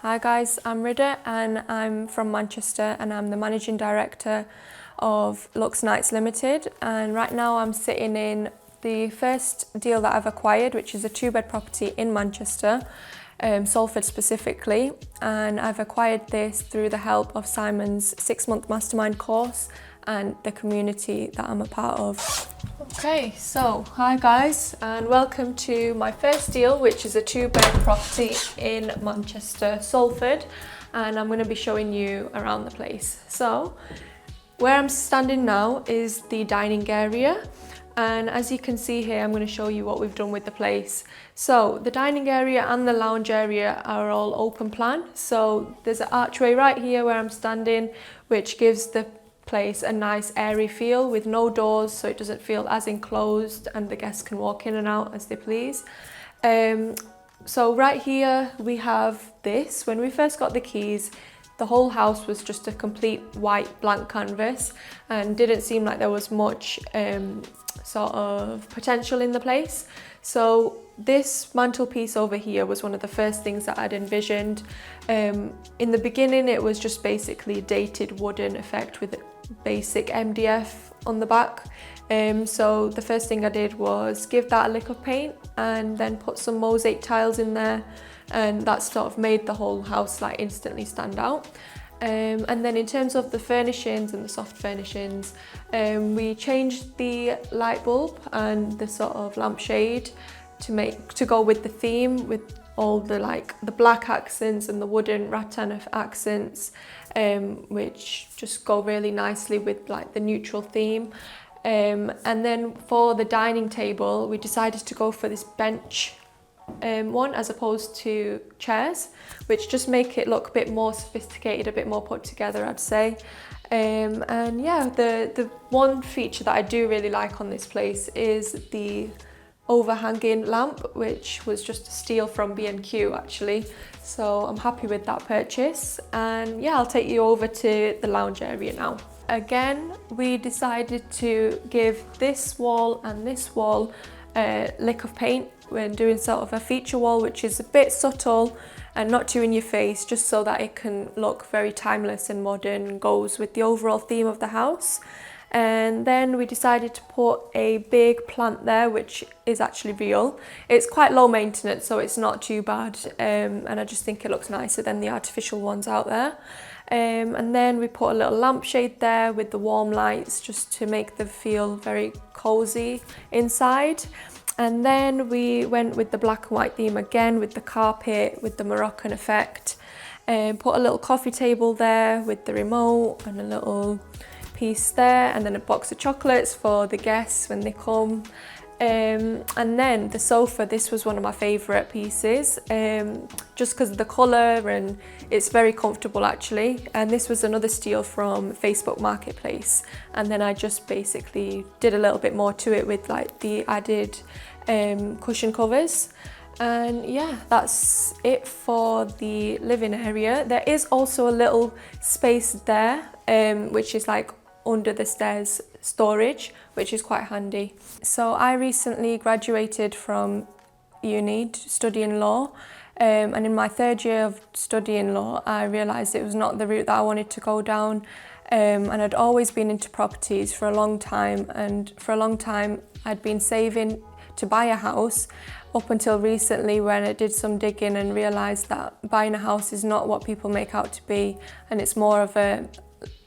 Hi guys, I'm Rida and I'm from Manchester and I'm the Managing Director of Lux Nights Limited, and right now I'm sitting in the first deal that I've acquired, which is a 2-bed property in Manchester, Salford specifically, and I've acquired this through the help of Simon's 6-month mastermind course and the community that I'm a part of. Okay, so hi guys and welcome to my first deal, which is a 2-bed property in Manchester, Salford, and I'm going to be showing you around the place. So where I'm standing now is the dining area, and as you can see here I'm going to show you what we've done with the place. So the dining area and the lounge area are all open plan, so there's an archway right here where I'm standing which gives the place a nice airy feel with no doors, so it doesn't feel as enclosed and the guests can walk in and out as they please. So right here we have this. When we first got the keys, the whole house was just a complete white blank canvas and didn't seem like there was much sort of potential in the place. So this mantelpiece over here was one of the first things that I'd envisioned. In the beginning it was just basically dated wooden effect with basic MDF on the back. So the first thing I did was give that a lick of paint and then put some mosaic tiles in there, and that sort of made the whole house like instantly stand out. And then in terms of the furnishings and the soft furnishings, we changed the light bulb and the sort of lampshade to go with the theme, with all the black accents and the wooden rattan accents, which just go really nicely with like the neutral theme. And then for the dining table, we decided to go for this bench one as opposed to chairs, which just make it look a bit more sophisticated, a bit more put together, I'd say. And yeah, the one feature that I do really like on this place is the overhanging lamp, which was just a steal from B&Q actually, so I'm happy with that purchase. And yeah, I'll take you over to the lounge area now. Again, we decided to give this wall and this wall a lick of paint when doing sort of a feature wall, which is a bit subtle and not too in your face, just so that it can look very timeless and modern and goes with the overall theme of the house. And then we decided to put a big plant there, which is actually real. It's quite low maintenance, so it's not too bad, and I just think it looks nicer than the artificial ones out there. And then we put a little lampshade there with the warm lights just to make them feel very cozy inside. And then we went with the black and white theme again, with the carpet, with the Moroccan effect, and put a little coffee table there with the remote and a little piece there, and then a box of chocolates for the guests when they come. And then the sofa, this was one of my favourite pieces, just because of the colour, and it's very comfortable actually. And this was another steal from Facebook Marketplace, and then I just basically did a little bit more to it with like the added cushion covers. And yeah, that's it for the living area. There is also a little space there, which is like under the stairs storage, which is quite handy. So I recently graduated from uni studying law, and in my 3rd year of studying law I realised it was not the route that I wanted to go down, and I'd always been into properties for a long time, and for a long time I'd been saving to buy a house, up until recently when I did some digging and realised that buying a house is not what people make out to be, and it's more of a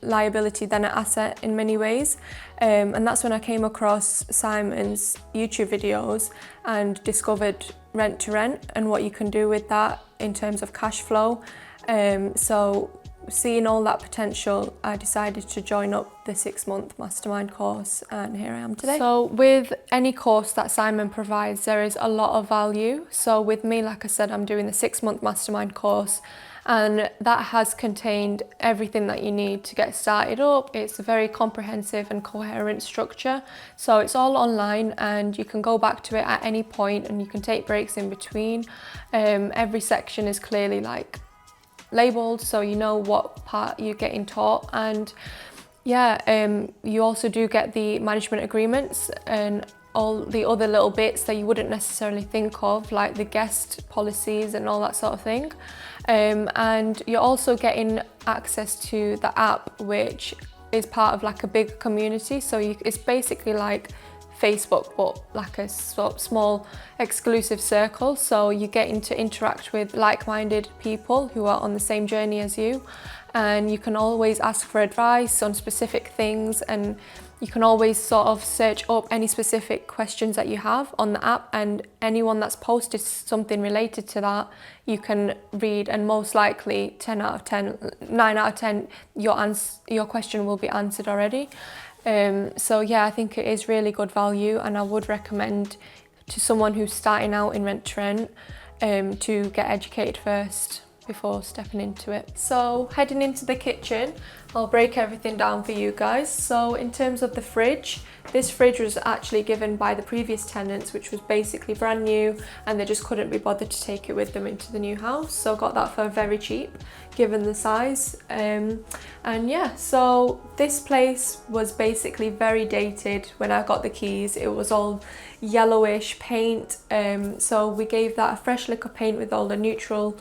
liability than an asset in many ways. And that's when I came across Simon's YouTube videos and discovered rent to rent and what you can do with that in terms of cash flow. So seeing all that potential, I decided to join up the 6-month mastermind course, and here I am today. So with any course that Simon provides, there is a lot of value. So with me, like I said, I'm doing the 6-month mastermind course, and that has contained everything that you need to get started up. It's a very comprehensive and coherent structure, so it's all online and you can go back to it at any point and you can take breaks in between. Every section is clearly like labelled, so you know what part you're getting taught. And yeah, you also do get the management agreements, and all the other little bits that you wouldn't necessarily think of, like the guest policies and all that sort of thing. And you're also getting access to the app, which is part of like a big community. So it's basically like Facebook, but like a small exclusive circle. So you're getting to interact with like-minded people who are on the same journey as you, and you can always ask for advice on specific things, and you can always sort of search up any specific questions that you have on the app, and anyone that's posted something related to that you can read, and most likely 9 out of 10 your question will be answered already. So yeah, I think it is really good value, and I would recommend to someone who's starting out in rent to rent to get educated first before stepping into it. So heading into the kitchen, I'll break everything down for you guys. So in terms of the fridge, this fridge was actually given by the previous tenants, which was basically brand new, and they just couldn't be bothered to take it with them into the new house. So got that for very cheap, given the size. And yeah, so this place was basically very dated when I got the keys. It was all yellowish paint. So we gave that a fresh lick of paint with all the neutral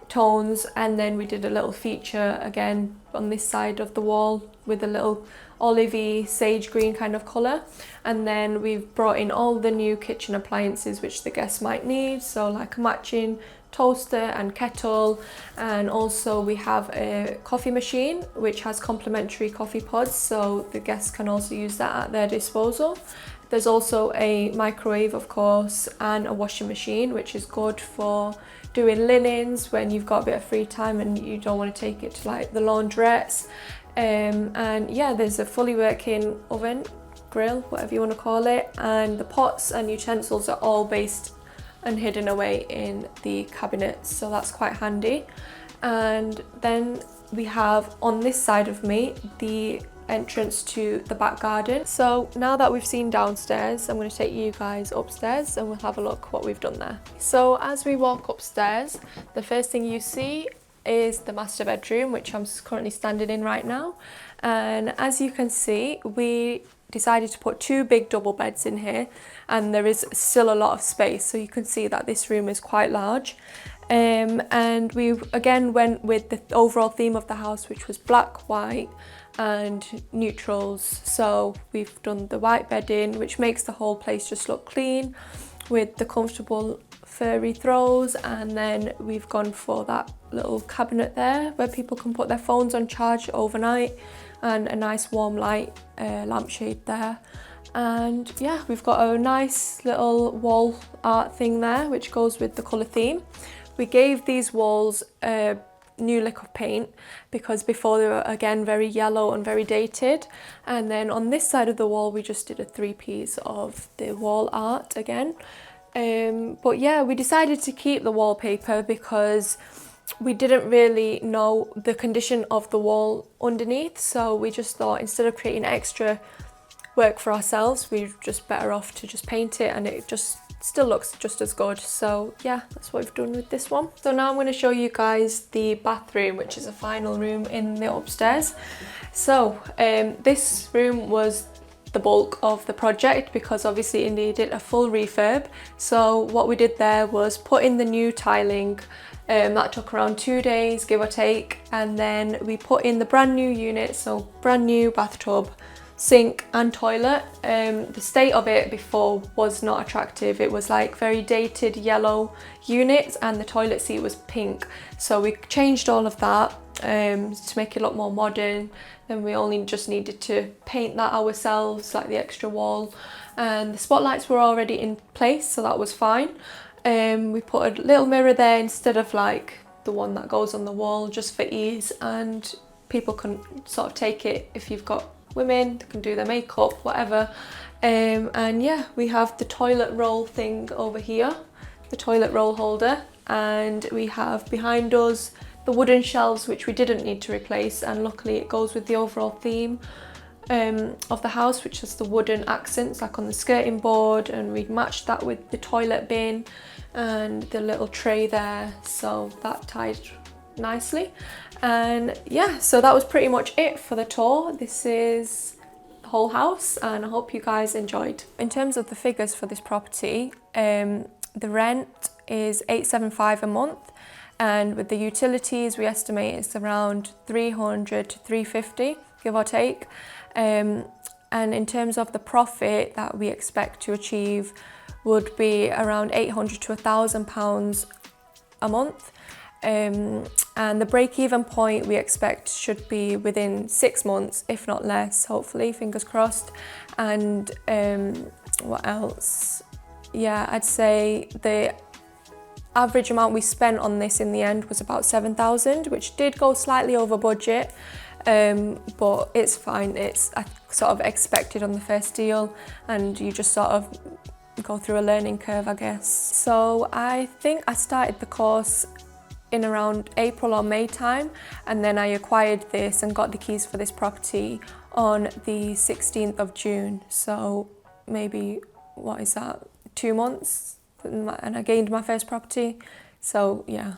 tones, and then we did a little feature again on this side of the wall with a little olivey sage green kind of colour. And then we've brought in all the new kitchen appliances which the guests might need, so like a matching toaster and kettle, and also we have a coffee machine which has complimentary coffee pods, so the guests can also use that at their disposal. There's also a microwave, of course, and a washing machine, which is good for doing linens when you've got a bit of free time and you don't want to take it to like the laundrettes. And yeah, there's a fully working oven, grill, whatever you want to call it, and the pots and utensils are all based and hidden away in the cabinets, so that's quite handy. And then we have on this side of me the entrance to the back garden. So now that we've seen downstairs, I'm going to take you guys upstairs and we'll have a look what we've done there. So as we walk upstairs, the first thing you see is the master bedroom, which I'm currently standing in right now. And as you can see, we decided to put 2 big double beds in here, and there is still a lot of space, so you can see that this room is quite large. And we again went with the overall theme of the house, which was black, white and neutrals. So we've done the white bedding, which makes the whole place just look clean with the comfortable furry throws, and then we've gone for that little cabinet there where people can put their phones on charge overnight, and a nice warm light lampshade there. And yeah, we've got a nice little wall art thing there which goes with the colour theme. We gave these walls a new lick of paint because before they were again very yellow and very dated. And then on this side of the wall we just did a 3-piece of the wall art again. But yeah, we decided to keep the wallpaper because we didn't really know the condition of the wall underneath, so we just thought instead of creating extra work for ourselves, we're just better off to just paint it, and it just still looks just as good. So yeah, that's what we've done with this one. So now I'm going to show you guys the bathroom, which is a final room in the upstairs. So this room was the bulk of the project because obviously it needed a full refurb. So what we did there was put in the new tiling. That took around 2 days, give or take, and then we put in the brand new unit, so brand new bathtub, sink and toilet. The state of it before was not attractive. It was like very dated yellow units, and the toilet seat was pink. So we changed all of that to make it look more modern. Then we only just needed to paint that ourselves, like the extra wall, and the spotlights were already in place, so that was fine. We put a little mirror there instead of like the one that goes on the wall, just for ease, and people can sort of take it if you've got women, they can do their makeup, whatever. And yeah, we have the toilet roll thing over here, the toilet roll holder, and we have behind us the wooden shelves, which we didn't need to replace, and luckily it goes with the overall theme of the house, which is the wooden accents like on the skirting board, and we matched that with the toilet bin and the little tray there, so that tied nicely. And yeah, so that was pretty much it for the tour. This is whole house, and I hope you guys enjoyed. In terms of the figures for this property, the rent is $875 a month, and with the utilities we estimate it's around $300 to $350, give or take. And in terms of the profit that we expect to achieve would be around £800 to £1,000 a month. And the break-even point we expect should be within 6 months, if not less, hopefully, fingers crossed. And what else? Yeah, I'd say the average amount we spent on this in the end was about £7,000, which did go slightly over budget, but it's fine. It's sort of expected on the first deal, and you just sort of go through a learning curve, I guess. So I think I started the course in around April or May time, and then I acquired this and got the keys for this property on the 16th of June. So maybe, what is that, 2 months? And I gained my first property. So yeah.